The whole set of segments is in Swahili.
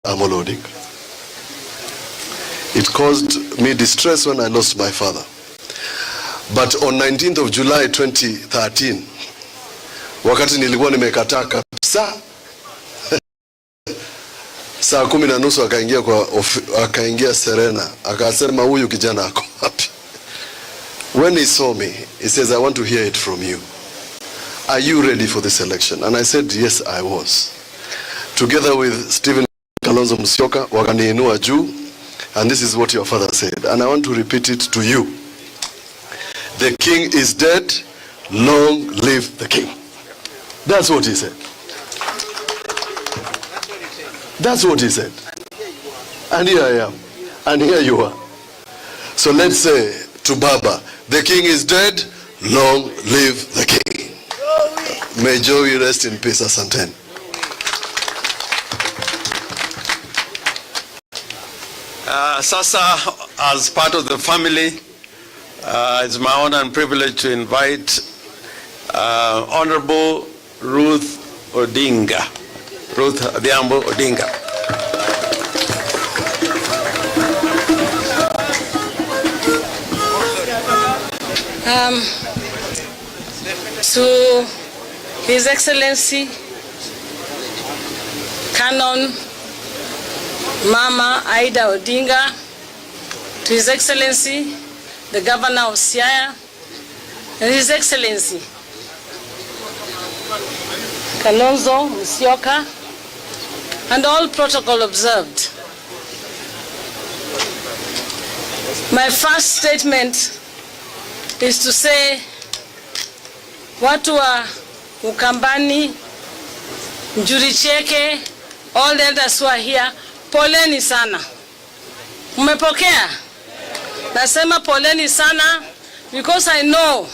Amolo Odinga. It caused me distress when I lost my father. But on 19th of July 2013, wakati nilikuwa nimekataa kabisa, saa 10:30 akaingia Serena, akasema huyu kijana ako wapi? When he saw me, he says, I want to hear it from you. Are you ready for this election? And I said, yes, I was. Together with Stephen Kalonzo Musyoka, wakaniinua juu, and this is what your father said. And I want to repeat it to you. The king is dead, long live the king. That's what he said. That's what he said. And here I am. And here you are. So let's say to Baba, the king is dead, long live the king. May Joey rest in peace, Asanteni. Sasa, as part of the family, it's my honor and privilege to invite Honorable Ruth Odinga. Ruth Odinga. To His Excellency Canon Mama Aida Odinga, to His Excellency the Governor of Siaya, and His Excellency Kalonzo, Musyoka, and all protocol observed. My first statement is to say, watu wa Ukambani, Njuricheke, all the elders who are here, poleni sana. Mmepokea? Nasema poleni sana because I know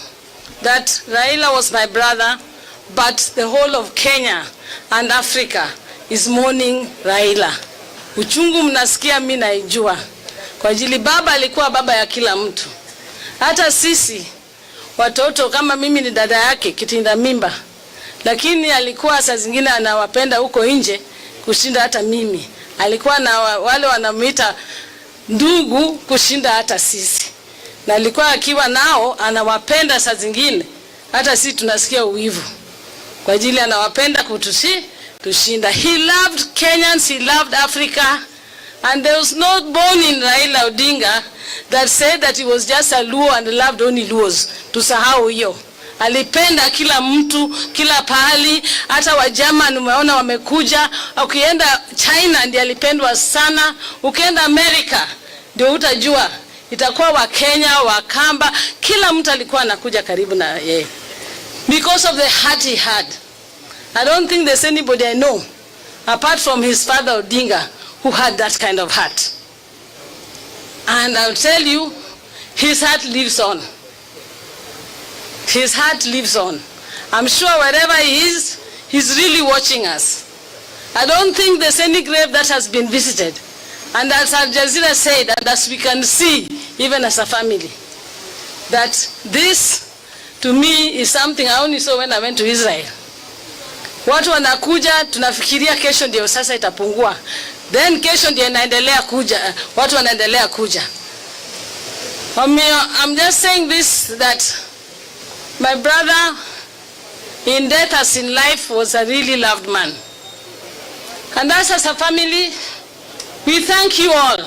that Raila was my brother, but the whole of Kenya and Africa is mourning Raila. Uchungu mnasikia, mimi naijua. Kwa ajili baba alikuwa baba ya kila mtu. Hata sisi watoto, kama mimi ni dada yake kitinda mimba, lakini alikuwa saa zingine anawapenda huko nje kushinda hata mimi. Alikuwa na wale wanamuita ndugu kushinda hata sisi, na alikuwa akiwa nao anawapenda saa zingine hata sisi tunasikia uwivu, kwa ajili anawapenda kushinda. He loved Kenyans, he loved Africa, and there was no born in Raila Odinga that said that he was just a Luo and loved only Luos. Tusahau hiyo. Alipenda kila mtu, kila pahali, hata Wajerman umeona wamekuja. Ukienda China ndiye alipendwa sana, ukienda America ndio utajua itakuwa wa Kenya, wa Kamba, kila mtu alikuwa anakuja karibu na yeye because of the heart he had. I don't think there's anybody I know apart from his father Odinga who had that kind of heart. And I'll tell you, his heart lives on. His heart lives on. I'm sure wherever he is, he's really watching us. I don't think there's any grave that has been visited. And as Al Jazeera said, and as we can see, even as a family, that this, to me, is something I only saw when I went to Israel. Watu wanakuja, tunafikiria kesho ndio sasa itapungua. Then kesho ndio inaendelea kuja, watu wanaendelea kuja. I'm just saying this, that my brother in death as in life was a really loved man. And us as a family, we thank you all,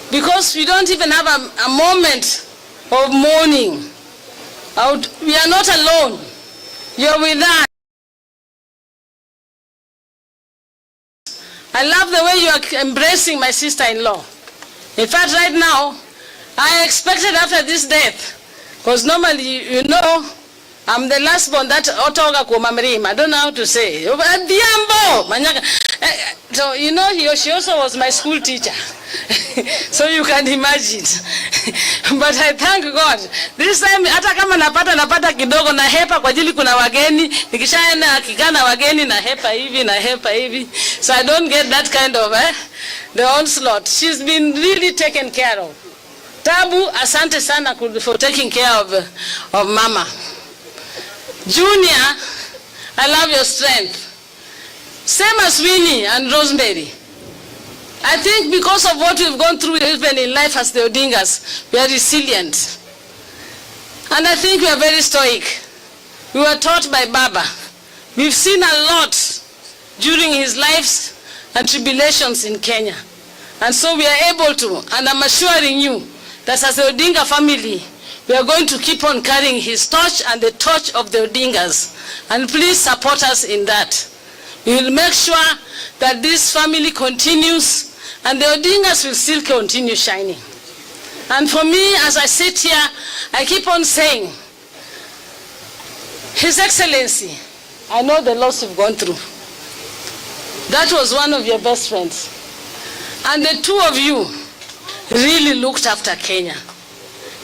because we don't even have a moment of mourning. We are not alone. You're with us. I love the way you are embracing my sister-in-law. In fact, right now, I expected after this death, because normally, you know, I'm the last born that otoga kumamrim. I don't know how to say. So, you know, she also was my school teacher. So you can imagine. But I thank God. This time, hata kama napata kidogo na hepa kwa ajili kuna wageni. Nikishaenda kikana wageni na hepa hivi. So I don't get that kind of the onslaught. She's been really taken care of. Tabu, asante sana for taking care of Mama. Junior, I love your strength. Same as Winnie and Rosemary. I think because of what we've gone through even in life as the Odingas, we are resilient. And I think we are very stoic. We were taught by Baba. We've seen a lot during his lives and tribulations in Kenya. And so we are able to, and I'm assuring you that as the Odinga family, we are going to keep on carrying his torch and the torch of the Odingas. And please support us in that. We will make sure that this family continues and the Odingas will still continue shining. And for me, as I sit here, I keep on saying, His Excellency, I know the loss you've gone through. That was one of your best friends. And the two of you really looked after Kenya.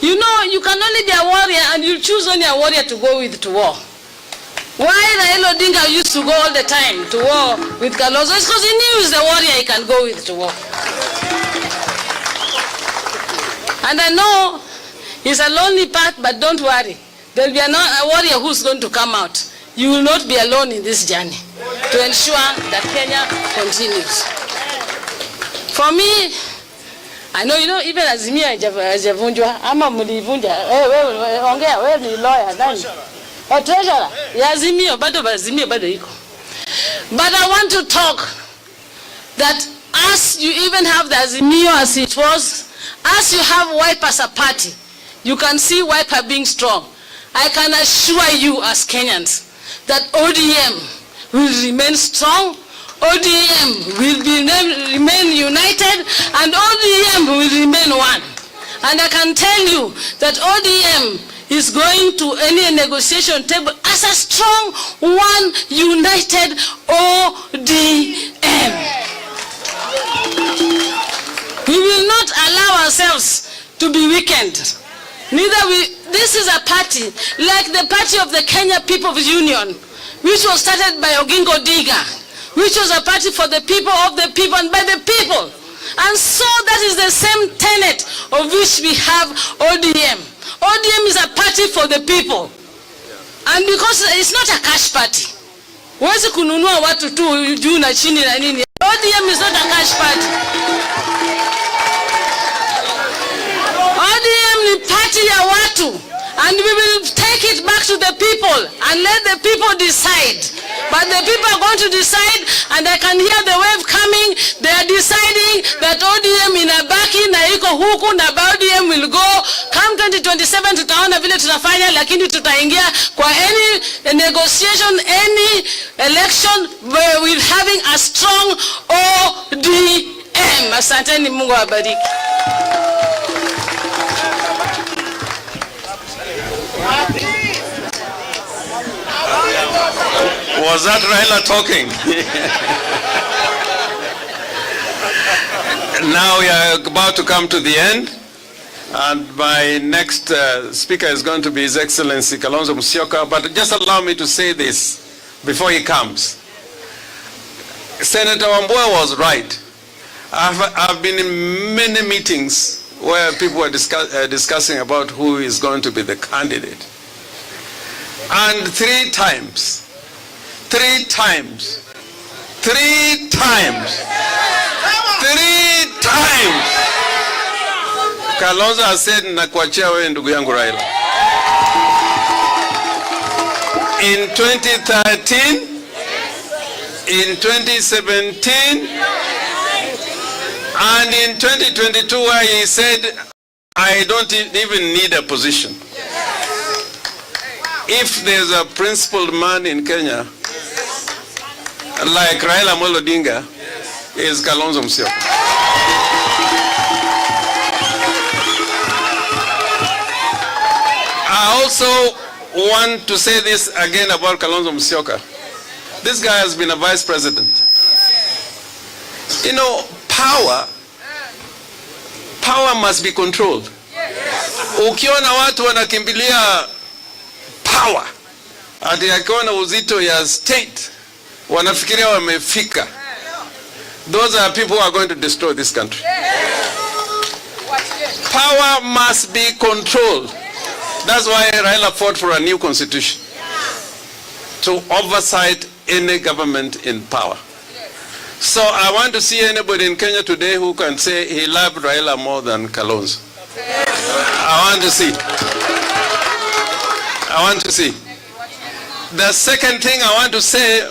You know, you can only be a warrior and you choose only a warrior to go with to war. Why Raila Odinga used to go all the time to war with Kalonzo? It's because he knew he's the warrior he can go with to war. And I know it's a lonely path, but don't worry. There'll be a warrior who's going to come out. You will not be alone in this journey to ensure that Kenya continues. For me, I know, you know, even Azimio hajavunjwa ama mlivunja. Ongea, wewe ni lawyer nani? Or treasurer. Ya Azimio bado iko. But I want to talk that as you even have the Azimio as it was, as you have Wiper as a party, you can see Wiper being strong. I can assure you as Kenyans that ODM will remain strong, ODM will remain united, and ODM will remain one. And I can tell you that ODM is going to any negotiation table as a strong, one, united ODM. We will not allow ourselves to be weakened. This is a party like the party of the Kenya People's Union, which was started by Oginga Odinga, which was a party for the people, of the people, and by the people. And so that is the same tenet of which we have ODM. ODM is a party for the people. And because it's not a cash party. Huwezi kununua watu tu juu na chini na nini. ODM is not a cash party. ODM ni party ya watu. And we will take it back to the people and let the people decide. But the people are going to decide, and I can hear the wave coming. They are deciding that ODM inabaki na iko huku na ODM will go. Come 2027 tutaona vile tutafanya, lakini tutaingia kwa any negotiation, any election where we're having a strong ODM. Asanteni, Mungu awabariki. Was that Raila talking? Now we are about to come to the end, and my next speaker is going to be His Excellency Kalonzo Musyoka, but just allow me to say this before he comes. Senator Wambua was right. I've been in many meetings where people were discussing about who is going to be the candidate. And three times, Kalonzo has said, nakuachia wewe ndugu yangu Raila. In 2013, in 2017, and in 2022, where he said, I don't even need a position. If there's a principled man in Kenya, like Raila Odinga, is Kalonzo Musyoka. I also want to say this again about Kalonzo Musyoka. This guy has been a vice president. You know, power must be controlled. Ukiona watu wanakimbilia power, ati akiona uzito ya state, wanafikiria wamefika. Those are people who are going to destroy this country. Power must be controlled. That's why Raila fought for a new constitution to oversight any government in power. So I want to see anybody in Kenya today who can say he loved Raila more than Kalonzo. I want to see. I want to see. The second thing I want to say,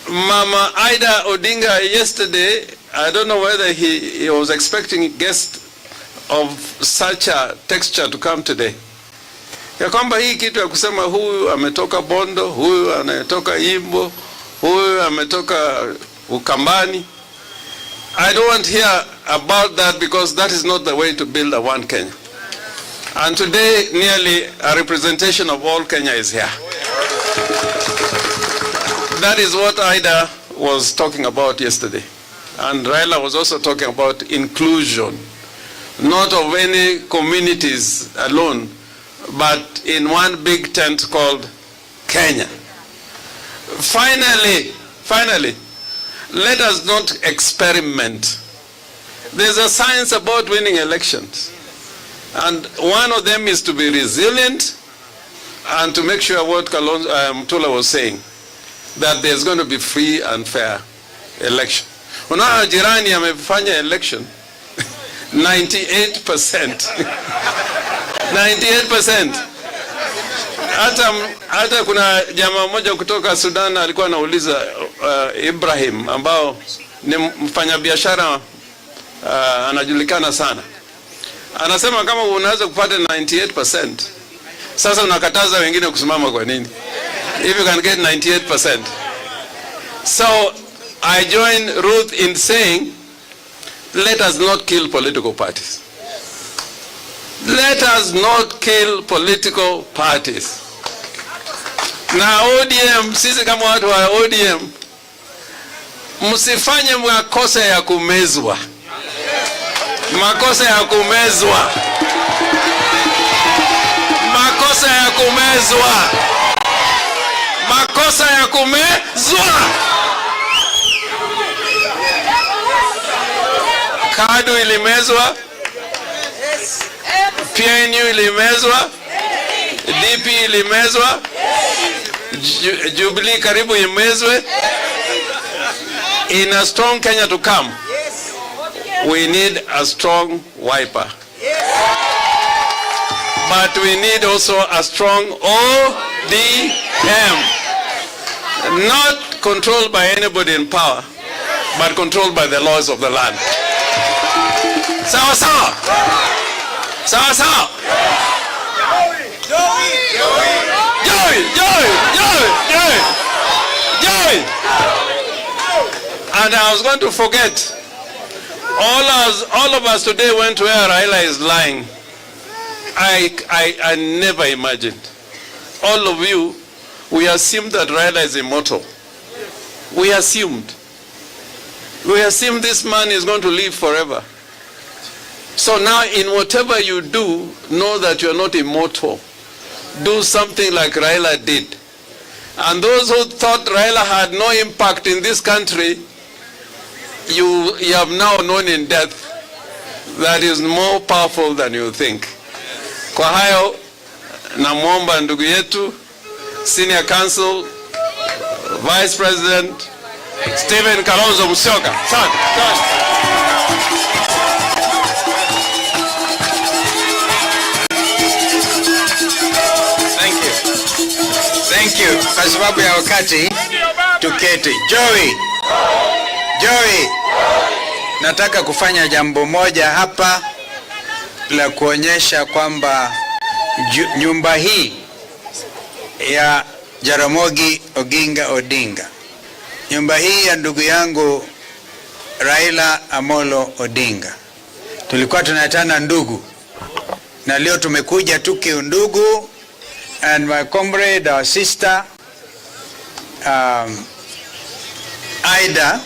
Mama Raila Odinga yesterday, I don't know whether he was expecting a guest of such a texture to come today. Ya kwamba hii kitu ya kusema huyu ametoka Bondo, huyu anatoka Imbo, huyu ametoka Ukambani. I don't want to hear about that because that is not the way to build a one Kenya. And today nearly a representation of all Kenya is here. That is what Ida was talking about yesterday. And Raila was also talking about inclusion, not of any communities alone, but in one big tent called Kenya. Finally, let us not experiment. There's a science about winning elections. And one of them is to be resilient and to make sure what Tula was saying, that there's going to be free and fair election. Unaona jirani amefanya election 98%. 98%. Hata kuna jamaa mmoja kutoka Sudan alikuwa anauliza Ibrahim ambao ni mfanyabiashara anajulikana sana. Anasema kama unaweza kupata 98%, sasa unakataza wengine kusimama kwa nini? If you can get 98%. So I join Ruth in saying, let us not kill political parties. Let us not kill political parties. Na ODM, sisi kama watu wa ODM, msifanye makosa ya kumezwa. Makosa ya kumezwa. Makosa ya kumezwa. Makosa ya kumezwa. KADU ilimezwa. PNU ilimezwa. DP ilimezwa. Jubilee karibu imezwe. In a strong Kenya to come, we need a strong Wiper. But we need also a strong ODM. Not controlled by anybody in power, but controlled by the laws of the land. Sawa sawa. Sawa sawa. Joy. And I was going to forget. All of us today went where Raila is lying. I never imagined. All of you, we assumed that Raila is immortal. We assumed this man is going to live forever. So now in whatever you do, know that you are not immortal. Do something like Raila did. And those who thought Raila had no impact in this country, you have now known in death that is more powerful than you think. Kwa hayo namwomba ndugu yetu Senior Counsel Vice President Stephen Kalonzo Musyoka. Thank you. Kwa sababu ya wakati tuketi. Joey. Nataka kufanya jambo moja hapa la kuonyesha kwamba nyumba hii ya Jaramogi Oginga Odinga, nyumba hii ya ndugu yangu Raila Amolo Odinga, tulikuwa tunaitana ndugu, na leo tumekuja kiundugu, and my comrade, our sister Ida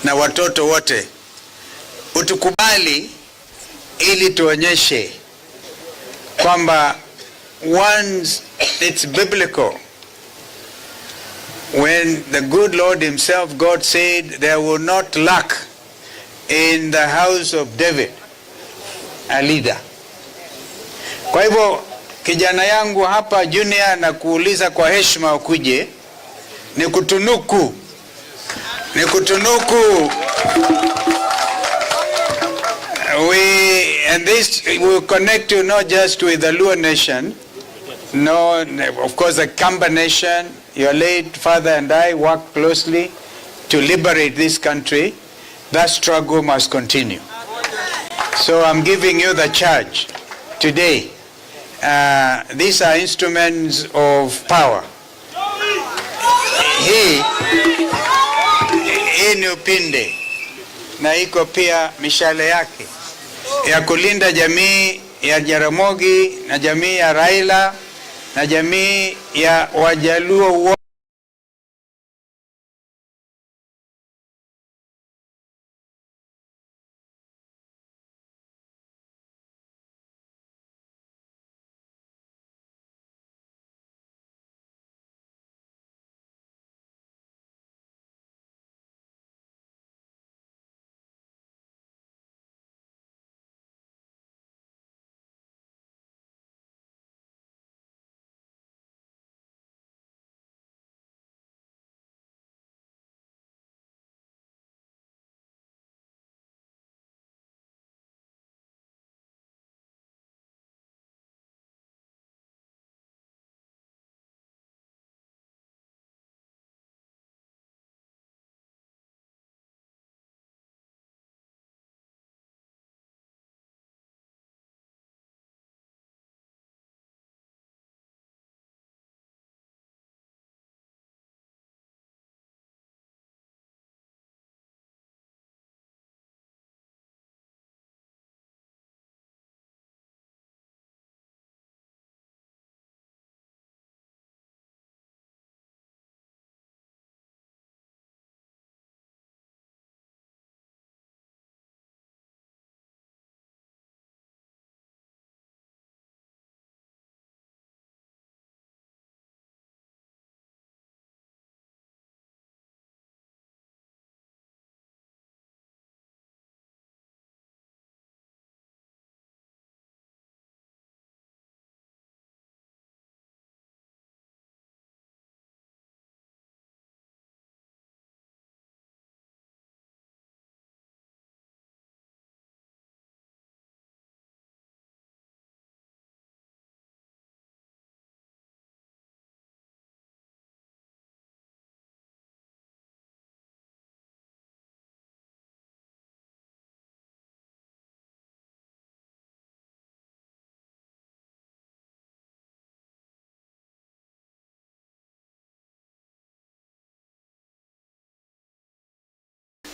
na watoto wote, utukubali ili tuonyeshe kwamba once it's biblical, when the good Lord himself, God said there will not lack in the house of David a leader. Kwa hivyo kijana yangu hapa Junior, na kuuliza kwa heshima ukuje ni kutunuku ni kutunuku. And this will connect you not just with the Luo nation, no, of course the Kamba nation. Your late father and I worked closely to liberate this country. That struggle must continue. So I'm giving you the charge today. These are instruments of power. Hii ni upinde na iko pia mishale yake ya kulinda jamii ya Jaramogi na jamii ya Raila na jamii ya Wajaluo.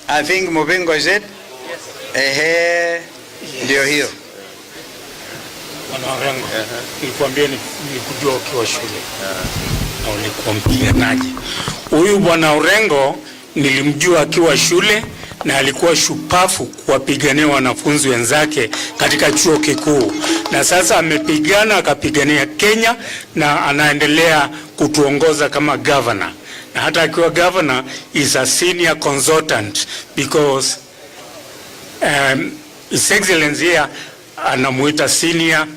I think Mubingo is it? Yes. Ndio hiyo. Bwana Orengo, nilikwambia nilikujua ukiwa shule. Na ulikuwa mpiganaji. Huyu Bwana Orengo nilimjua akiwa shule na alikuwa shupafu kuwapigania wanafunzi wenzake katika chuo kikuu. Na sasa amepigana akapigania Kenya na anaendelea kutuongoza kama governor. Na hata akiwa governor is a senior consultant because His Excellency here anamuita senior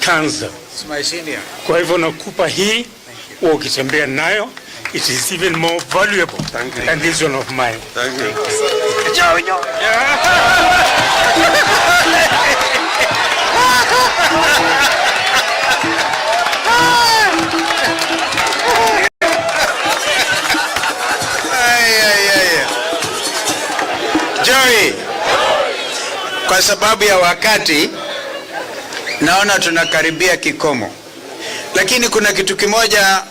counsel. It's my senior. Kwa hivyo nakupa hii ukitembea nayo, it is even more valuable than this one of mine. Thank you. Joey, kwa sababu ya wakati naona tunakaribia kikomo, lakini kuna kitu kimoja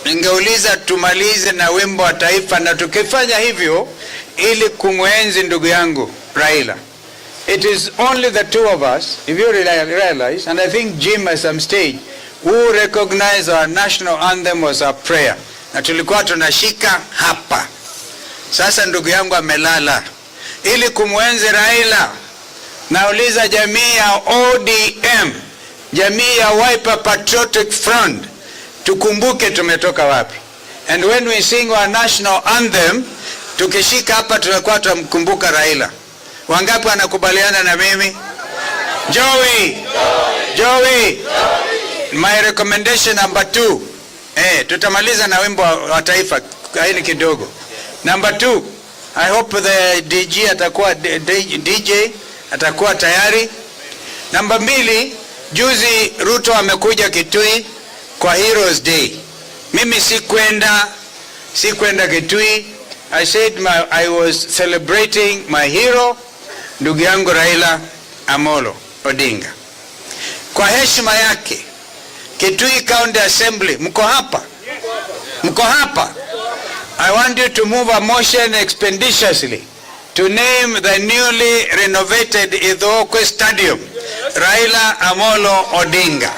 ningeuliza tumalize na wimbo wa taifa, na tukifanya hivyo ili kumwenzi ndugu yangu Raila. It is only the two of us, if you realize, and I think Jim at some stage, who recognize our national anthem was our prayer. Na tulikuwa tunashika hapa. Sasa ndugu yangu amelala. Ili kumwenzi Raila, nauliza jamii ya ODM, jamii ya Wiper Patriotic Front, tukumbuke tumetoka wapi. And when we sing our national anthem, tukishika hapa tunakuwa tumkumbuka Raila. Wangapi wanakubaliana na mimi? Joey. My recommendation number 2. Tutamaliza na wimbo wa taifa kaini kidogo. Number 2, I hope the DJ atakuwa tayari. Number 2, juzi Ruto amekuja Kitui kwa Heroes Day. Mimi sikwenda Kitui. I said I was celebrating my hero, ndugu yangu Raila Amolo Odinga. Kwa heshima yake, Kitui County Assembly, mko hapa? I want you to move a motion expeditiously to name the newly renovated Ithookwe Stadium Raila Amolo Odinga.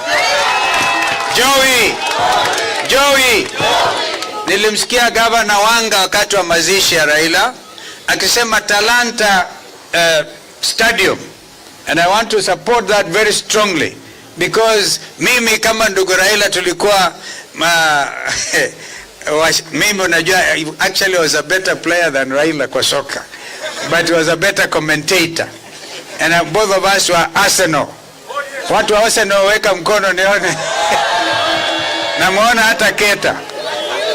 Joey. Nilimsikia Gavana Wanga wakati wa mazishi ya Raila akisema Talanta Stadium, and I want to support that very strongly because mimi kama ndugu Raila tulikuwa mimi unajua, actually was a better player than Raila kwa soka, but was a better commentator, and both of us were Arsenal. Watu wa Arsenal weka mkono nione. Namuona hata Keta.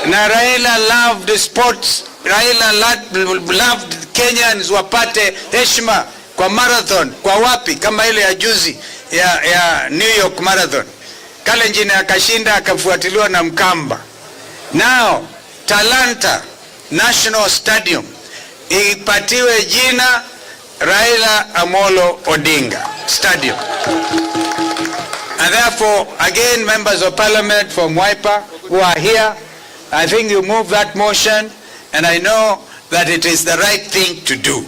Na Raila loved sports. Raila loved Kenyans wapate heshima kwa marathon, kwa wapi kama ile ya juzi ya New York Marathon. Kalenjin akashinda, akafuatiliwa na Mkamba. Now Talanta National Stadium ipatiwe jina Raila Amolo Odinga Stadium. And therefore, again, members of parliament from Wiper who are here, I think you move that motion, and I know that it is the right thing to do.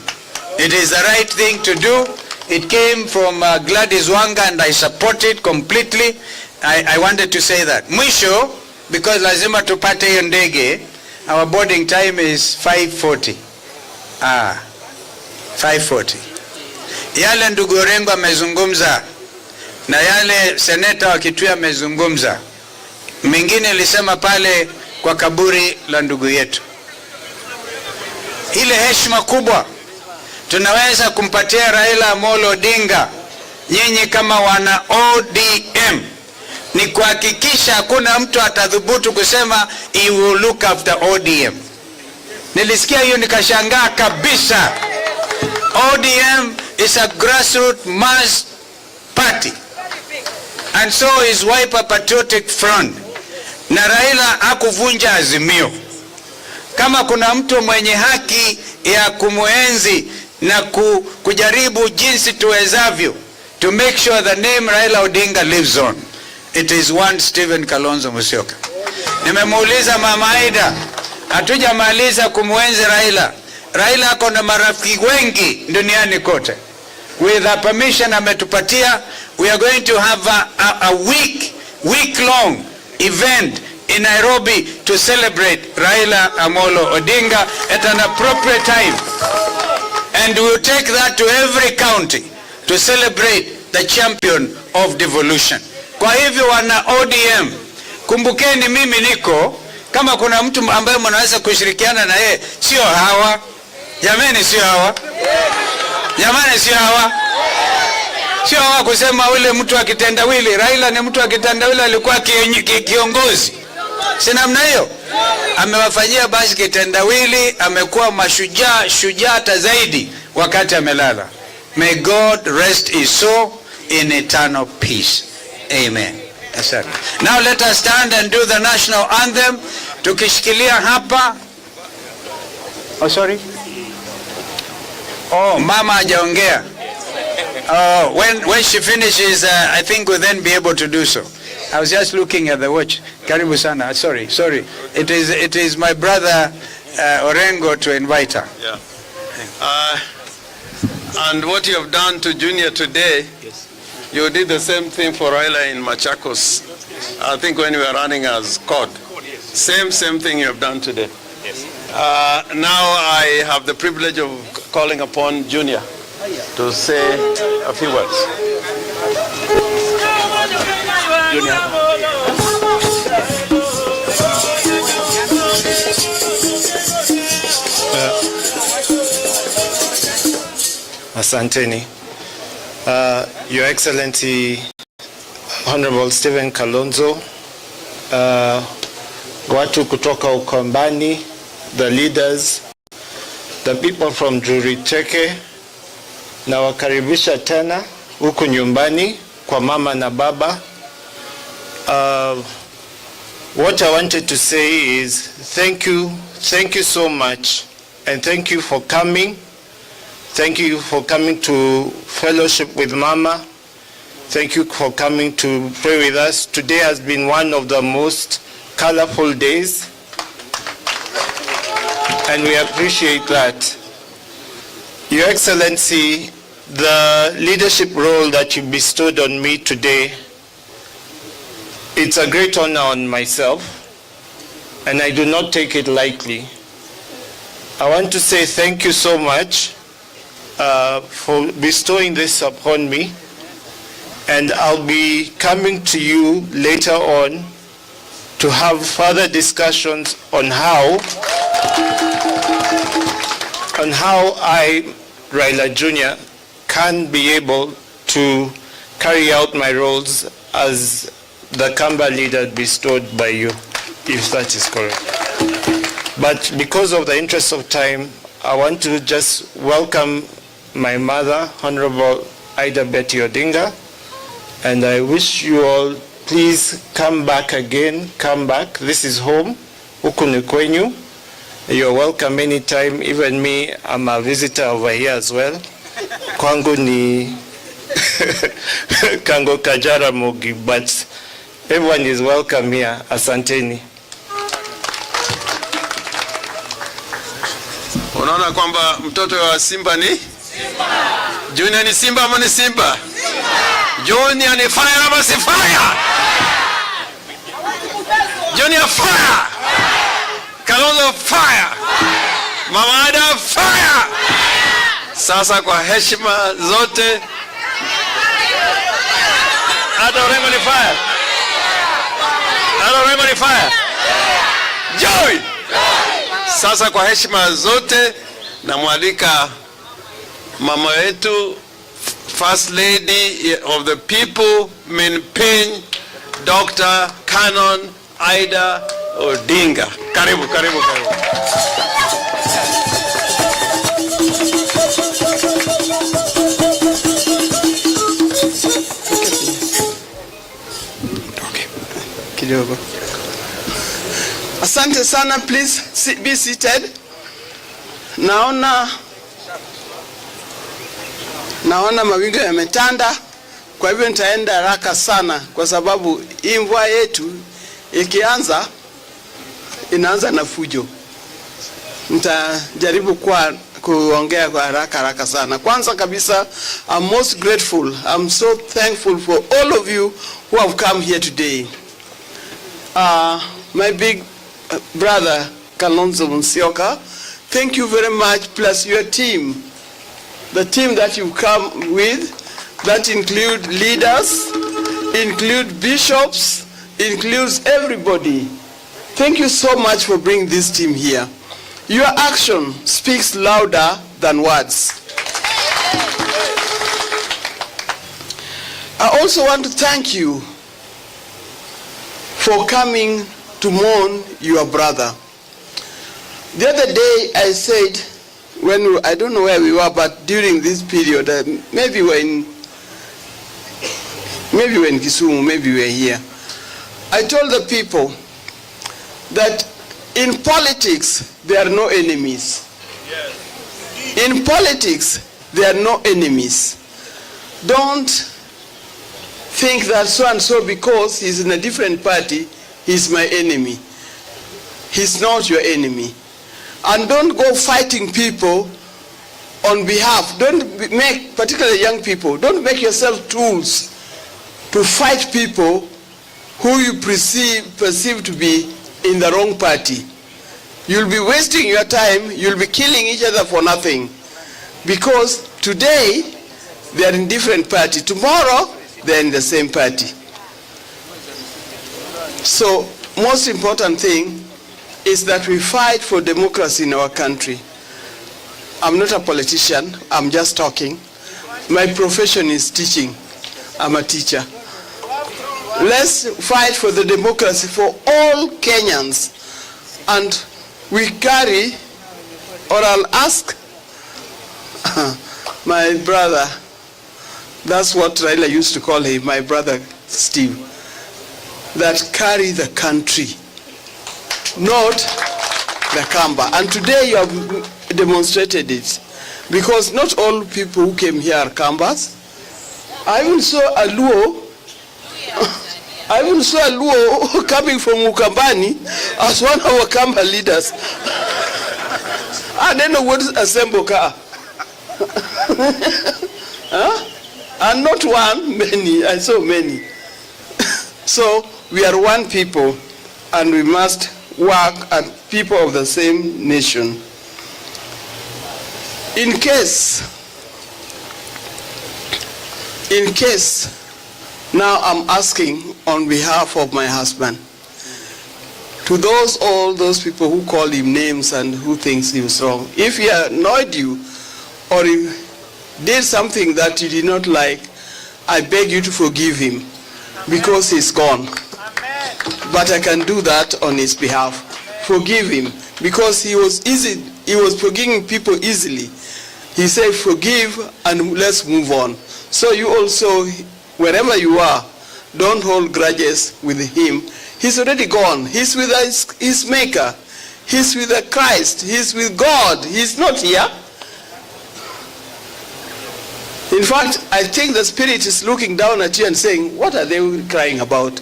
It is the right thing to do. It came from Gladys Wanga, and I support it completely. I wanted to say that. Mwisho, because lazima tupate hiyo ndege, our boarding time is 5:40. 5:40. Yale ndugu Orengo amezungumza na yale seneta wa Kitui amezungumza, mengine alisema pale kwa kaburi la ndugu yetu. Ile heshima kubwa tunaweza kumpatia Raila Amolo Odinga, nyinyi kama wana ODM, ni kuhakikisha hakuna mtu atadhubutu kusema he will look after ODM. Nilisikia hiyo nikashangaa kabisa. ODM is a grassroots mass party, and so is Wiper Patriotic Front. Na Raila hakuvunja Azimio. Kama kuna mtu mwenye haki ya kumuenzi na kujaribu jinsi tuwezavyo to make sure the name Raila Odinga lives on, it is one Stephen Kalonzo Musyoka. Nimemuuliza Mama Aida, hatujamaliza kumuenzi Raila. Raila ako na marafiki wengi duniani kote. With the permission ametupatia, we are going to have a week-long event in Nairobi to celebrate Raila Amolo Odinga at an appropriate time. And we will take that to every county to celebrate the champion of devolution. Kwa hivyo wana ODM, kumbukeni mimi niko, kama kuna mtu ambaye mnaweza kushirikiana na yeye, sio hawa. Jamani, sio hawa. Jamani, sio hawa. Sio hawa kusema ule mtu wa kitendawili. Raila ni mtu wa kitendawili, alikuwa kiongozi. Si namna hiyo? Amewafanyia basi kitendawili, amekuwa mashujaa, shujaa zaidi wakati amelala. May God rest his soul in eternal peace. Amen. Asante. Now let us stand and do the national anthem. Tukishikilia hapa. Oh, sorry. Oh, mama hajaongea. When she finishes, I think we'll then be able to do so. I was just looking at the watch. Karibu sana. Sorry. It is my brother Orengo to invite her. Yeah. And what you have done to Junior today, yes, you did the same thing for Raila in Machakos. I think when we were running as COD. Same thing you have done today. Yes. Now I have the privilege of calling upon Junior to say a few words. Junior. Asanteni. Your Excellency, Honorable Stephen Kalonzo, watu kutoka Ukambani, the leaders the people from Juriteke, nawakaribisha tena huku nyumbani kwa mama na baba. What I wanted to say is thank you so much, and thank you for coming. Thank you for coming to fellowship with Mama. Thank you for coming to pray with us. Today has been one of the most colorful days, and we appreciate that. Your Excellency, the leadership role that you bestowed on me today, it's a great honor on myself, and I do not take it lightly. I want to say thank you so much for bestowing this upon me, and I'll be coming to you later on to have further discussions on how I, Raila Jr., can be able to carry out my roles as the Kamba leader bestowed by you, if that is correct. But because of the interest of time, I want to just welcome my mother, Honorable Ida Betty Odinga, and I wish you all, please come back again, come back. This is home, huku ni kwenyu. You're welcome anytime. Even me, I'm a visitor over here as well. Kwangu ni Kango Kajara Mogi, but everyone is welcome here. Asanteni. Unaona kwamba mtoto wa Simba ni Simba. Junior ni Simba ama ni Simba? Simba. Junior ni fire ama si fire? Junior fire. Kalonzo fire. Mama Ada fire. Sasa kwa heshima zote, Ada Orengo ni fire. Ada Orengo ni fire. Joy. Sasa kwa heshima zote namwalika mama yetu, First Lady of the People, Minpin, Dr. Canon Ida Odinga. Karibu, karibu, karibu. Okay. Kidogo. Asante sana, please be seated. Naona mawingu yametanda, kwa hivyo nitaenda haraka sana kwa sababu hii mvua yetu ikianza inaanza na fujo. Nitajaribu kuongea kwa haraka sana. Kwanza kabisa, I'm most grateful. I'm so thankful for all of you who have come here today. My big brother Kalonzo Musyoka, thank you very much, plus your team. The team that you come with, that include leaders, include bishops, includes everybody. Thank you so much for bringing this team here. Your action speaks louder than words. I also want to thank you for coming to mourn your brother. The other day I said, I don't know where we were, but during this period, maybe we're in Kisumu, maybe we're here. I told the people that in politics, there are no enemies. Yes. In politics, there are no enemies. Don't think that so-and-so, because he's in a different party, he's my enemy. He's not your enemy. And don't go fighting people on behalf. Don't make, particularly young people, don't make yourself tools to fight people who you perceive to be in the wrong party. You'll be wasting your time, you'll be killing each other for nothing. Because today, they are in different party. Tomorrow, they're in the same party. So, most important thing is that we fight for democracy in our country. I'm not a politician, I'm just talking. My profession is teaching. I'm a teacher. Let's fight for the democracy for all Kenyans. And we carry or I'll ask my brother, that's what Raila used to call him, my brother Steve, that carry the country, not the Kamba. And today you have demonstrated it, because not all people who came here are Kambas. I even saw a Luo, coming from Ukambani as one of our Kamba leaders. I don't know what is assemble car. Huh? And not one, many. I saw many. So we are one people, and we must work as people of the same nation. In case, now I'm asking on behalf of my husband, to all those people who call him names and who thinks he was wrong, if he annoyed you or he did something that you did not like, I beg you to forgive him, because he's gone. But I can do that on his behalf. Forgive him, because he was forgiving people easily. He said, forgive and let's move on. So you also, wherever you are, don't hold grudges with him. He's already gone. He's with his maker. He's with the Christ. He's with God. He's not here. In fact, I think the Spirit is looking down at you and saying, what are they crying about?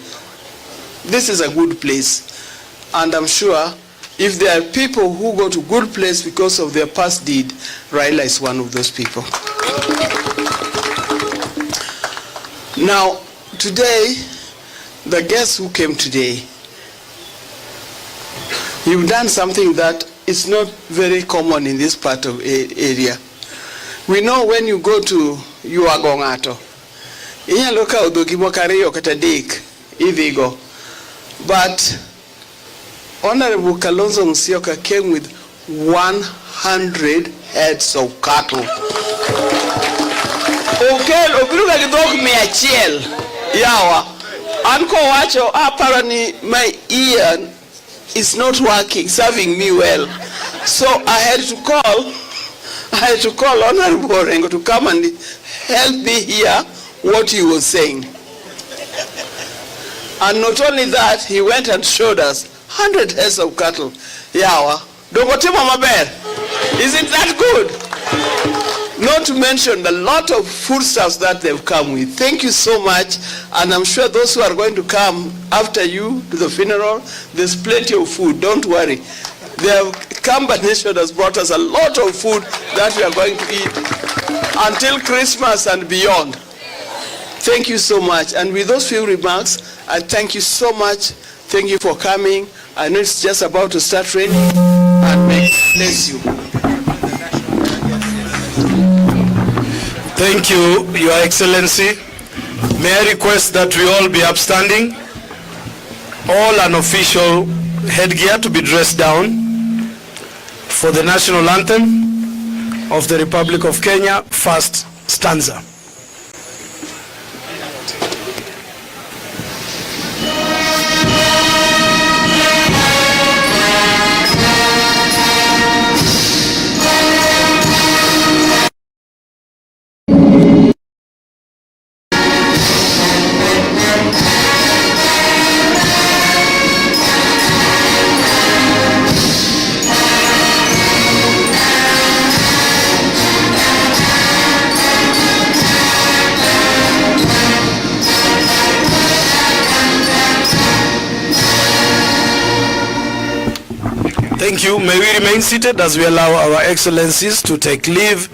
This is a good place. And I'm sure if there are people who go to good place because of their past deed, Raila is one of those people. Now, today, the guests who came today, you've done something that is not very common in this part of area. We know when you go to Yuagongato, inyaloka udogimo kareyo katadek, ivigo. But Honorable Kalonzo Musyoka came with 100 heads of cattle. Okay, obiruga gidok miachiel yawa. Anko wacho apparently my ear is not working, serving me well. So I had to call Honorable Orengo to come and help me hear what he was saying. And not only that, he went and showed us 100 heads of cattle. Yawa. Dogotimo maber. Isn't that good? Not to mention the lot of foodstuffs that they've come with. Thank you so much. And I'm sure those who are going to come after you to the funeral, there's plenty of food. Don't worry. The Kamba Nation has brought us a lot of food that we are going to eat until Christmas and beyond. Thank you so much. And with those few remarks, I thank you so much. Thank you for coming. I know it's just about to start raining, and may God bless you. Thank you, Your Excellency. May I request that we all be upstanding, all unofficial headgear to be dressed down for the national anthem of the Republic of Kenya, first stanza. Thank you. May we remain seated as we allow our excellencies to take leave.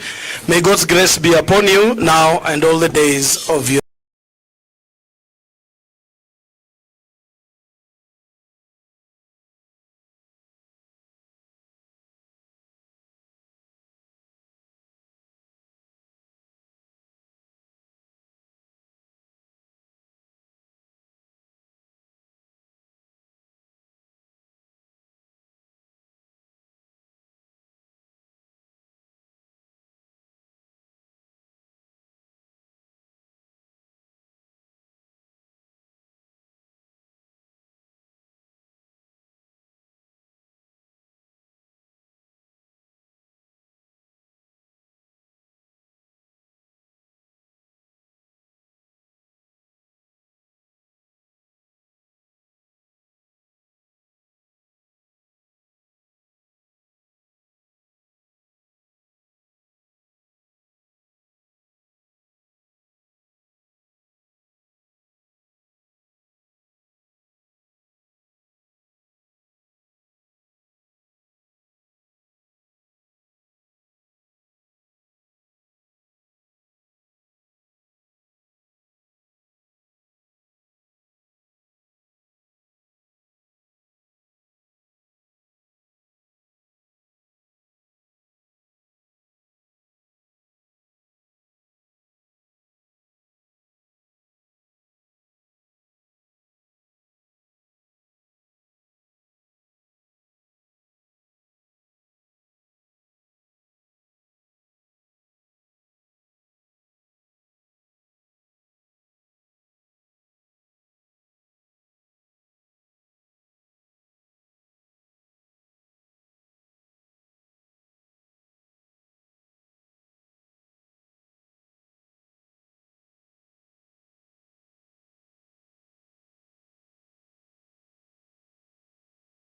May God's grace be upon you now and all the days of your